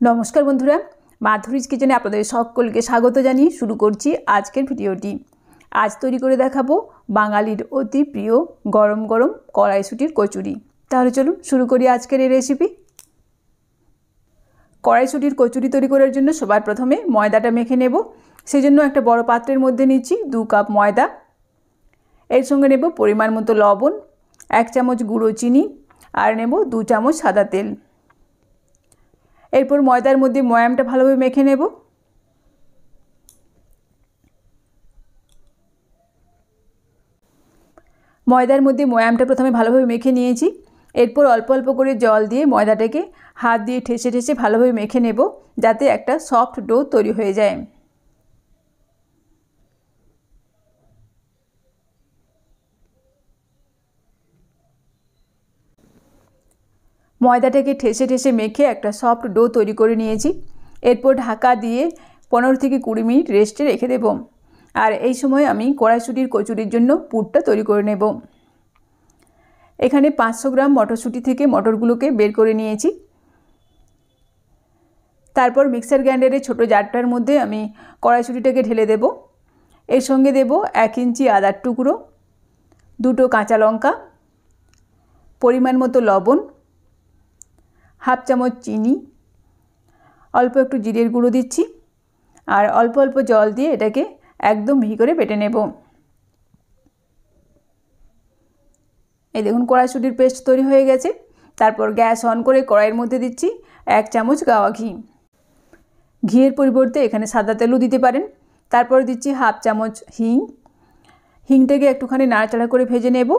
নমস্কার বন্ধুরা, মাধুরীজ কিচেনে আপনাদের সকলকে স্বাগত জানিয়ে শুরু করছি আজকের ভিডিওটি। আজ তৈরি করে দেখাবো বাঙালির অতি প্রিয় গরম গরম কড়াইশুঁটির কচুরি। তাহলে চলুন শুরু করি আজকের এই রেসিপি। কড়াইশুঁটির কচুরি তৈরি করার জন্য সবার প্রথমে ময়দাটা মেখে নেব। সেজন্য একটা বড় পাত্রের মধ্যে নিচ্ছি 2 কাপ ময়দা। এর সঙ্গে নেব পরিমাণ মতো লবণ, 1 চামচ গুঁড়ো চিনি আর নেব 2 চামচ সাদা তেল। এরপর ময়দার মধ্যে ময়ামটা ভালোভাবে মেখে নেব। ময়দার মধ্যে ময়ামটা প্রথমে ভালোভাবে মেখে নিয়েছি। এরপর অল্প অল্প করে জল দিয়ে ময়দাটাকে হাত দিয়ে ঠেসে ঠেসে ভালোভাবে মেখে নেব, যাতে একটা সফট ডো তৈরি হয়ে যায়। ময়দাটাকে ঠেসে ঠেসে মেখে একটা সফট ডো তৈরি করে নিয়েছি। এরপর ঢাকা দিয়ে 15 থেকে 20 মিনিট রেস্টে রেখে দেব। আর এই সময় আমি কড়াইশুঁটির কচুরির জন্য পুরটা তৈরি করে নেব। এখানে 500 গ্রাম মটরশুঁটি থেকে মটরগুলোকে বের করে নিয়েছি। তারপর মিক্সার গ্রাইন্ডারে ছোটো জারটার মধ্যে আমি কড়াইশুঁটিটাকে ঢেলে দেব। এর সঙ্গে দেব 1 ইঞ্চি আদার টুকরো, 2টো কাঁচা লঙ্কা, পরিমাণ মতো লবণ, 1/2 চামচ চিনি, অল্প একটু জিরের গুঁড়ো দিচ্ছি আর অল্প অল্প জল দিয়ে এটাকে একদম মিহি করে বেটে নেব। এই দেখুন কড়াইশুঁটির পেস্ট তৈরি হয়ে গেছে। তারপর গ্যাস অন করে কড়াইয়ের মধ্যে দিচ্ছি 1 চামচ গাওয়া ঘি। ঘিয়ের পরিবর্তে এখানে সাদা তেলও দিতে পারেন। তারপর দিচ্ছি 1/2 চামচ হিং। হিংটাকে একটুখানি নাড়াচাড়া করে ভেজে নেব।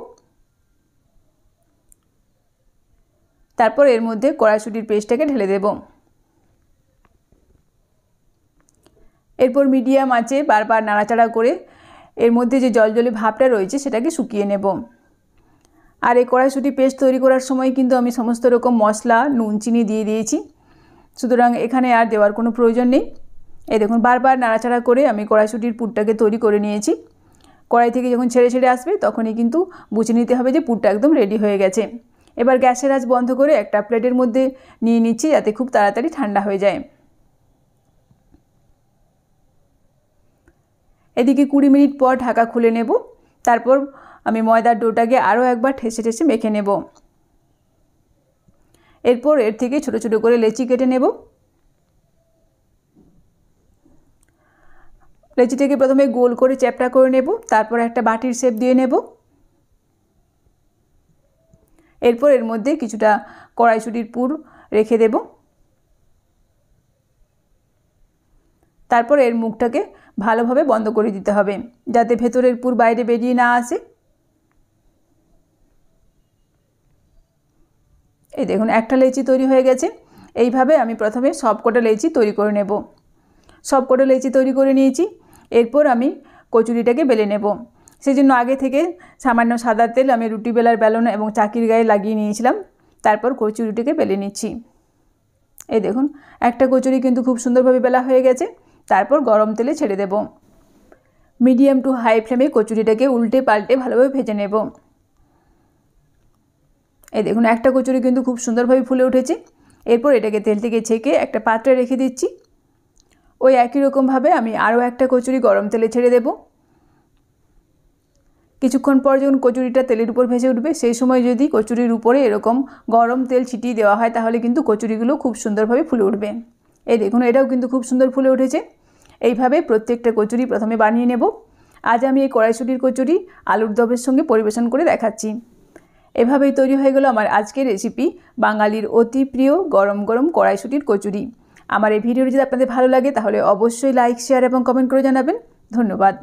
তারপর এর মধ্যে কড়াইশুঁটির পেস্টটাকে ঢেলে দেব। এরপর মিডিয়াম আঁচে বারবার নাড়াচাড়া করে এর মধ্যে যে জলজলে ভাবটা রয়েছে সেটাকে শুকিয়ে নেব। আর এই কড়াইশুঁটি পেস্ট তৈরি করার সময় কিন্তু আমি সমস্ত রকম মশলা, নুন, চিনি দিয়ে দিয়েছি, সুতরাং এখানে আর দেওয়ার কোনো প্রয়োজন নেই। এই দেখুন বারবার নাড়াচাড়া করে আমি কড়াইশুঁটির পুরটাকে তৈরি করে নিয়েছি। কড়াই থেকে যখন ছেড়ে ছেড়ে আসবে তখনই কিন্তু বুঝে নিতে হবে যে পুরটা একদম রেডি হয়ে গেছে। এবার গ্যাসের আঁচ বন্ধ করে একটা প্লেটের মধ্যে নিয়ে নিচ্ছি, যাতে খুব তাড়াতাড়ি ঠান্ডা হয়ে যায়। এদিকে 20 মিনিট পর ঢাকা খুলে নেব। তারপর আমি ময়দার ডোটাকে আরও একবার ঠেসে ঠেসে মেখে নেব। এরপর এর থেকে ছোট ছোট করে লেচি কেটে নেব। লেচিটাকে প্রথমে গোল করে চ্যাপ্টা করে নেব, তারপর একটা বাটির শেপ দিয়ে নেব। এরপর এর মধ্যে কিছুটা কড়াইশুঁটির পুর রেখে দেব। তারপর এর মুখটাকে ভালোভাবে বন্ধ করে দিতে হবে, যাতে ভেতরের পুর বাইরে বেরিয়ে না আসে। এই দেখুন একটা লেচি তৈরি হয়ে গেছে। এইভাবে আমি প্রথমে সবকটা লেচি তৈরি করে নেব। সবকটা লেচি তৈরি করে নিয়েছি। এরপর আমি কচুরিটাকে বেলে নেব। সেজন্য আগে থেকে সামান্য সাদা তেল আমি রুটি বেলার বেলনা এবং চাকির গায়ে লাগিয়ে নিয়েছিলাম। তারপর কচুরিটাকে বেলে নিচ্ছি। এই দেখুন একটা কচুরি কিন্তু খুব সুন্দরভাবে বেলা হয়ে গেছে। তারপর গরম তেলে ছেড়ে দেব। মিডিয়াম টু হাই ফ্লেমে কচুরিটাকে উল্টে পাল্টে ভালোভাবে ভেজে নেব। এই দেখুন একটা কচুরি কিন্তু খুব সুন্দরভাবে ফুলে উঠেছে। এরপর এটাকে তেল থেকে ছেঁকে একটা পাত্রে রেখে দিচ্ছি। ওই একই রকমভাবে আমি আরও একটা কচুরি গরম তেলে ছেড়ে দেব। কিছুক্ষণ পর যখন কচুরিটা তেলের উপর ভেসে উঠবে, সেই সময় যদি কচুরির উপরে এরকম গরম তেল ছিটিয়ে দেওয়া হয়, তাহলে কিন্তু কচুরিগুলো খুব সুন্দরভাবে ফুলে উঠবে। এই দেখুন এটাও কিন্তু খুব সুন্দর ফুলে উঠেছে। এইভাবে প্রত্যেকটা কচুরি প্রথমে বানিয়ে নেব। আজ আমি এই কড়াইশুঁটির কচুরি আলুর দমের সঙ্গে পরিবেশন করে দেখাচ্ছি। এভাবেই তৈরি হয়ে গেল আমার আজকের রেসিপি, বাঙালির অতি প্রিয় গরম গরম কড়াইশুঁটির কচুরি। আমার এই ভিডিওটি যদি আপনাদের ভালো লাগে তাহলে অবশ্যই লাইক, শেয়ার এবং কমেন্ট করে জানাবেন। ধন্যবাদ।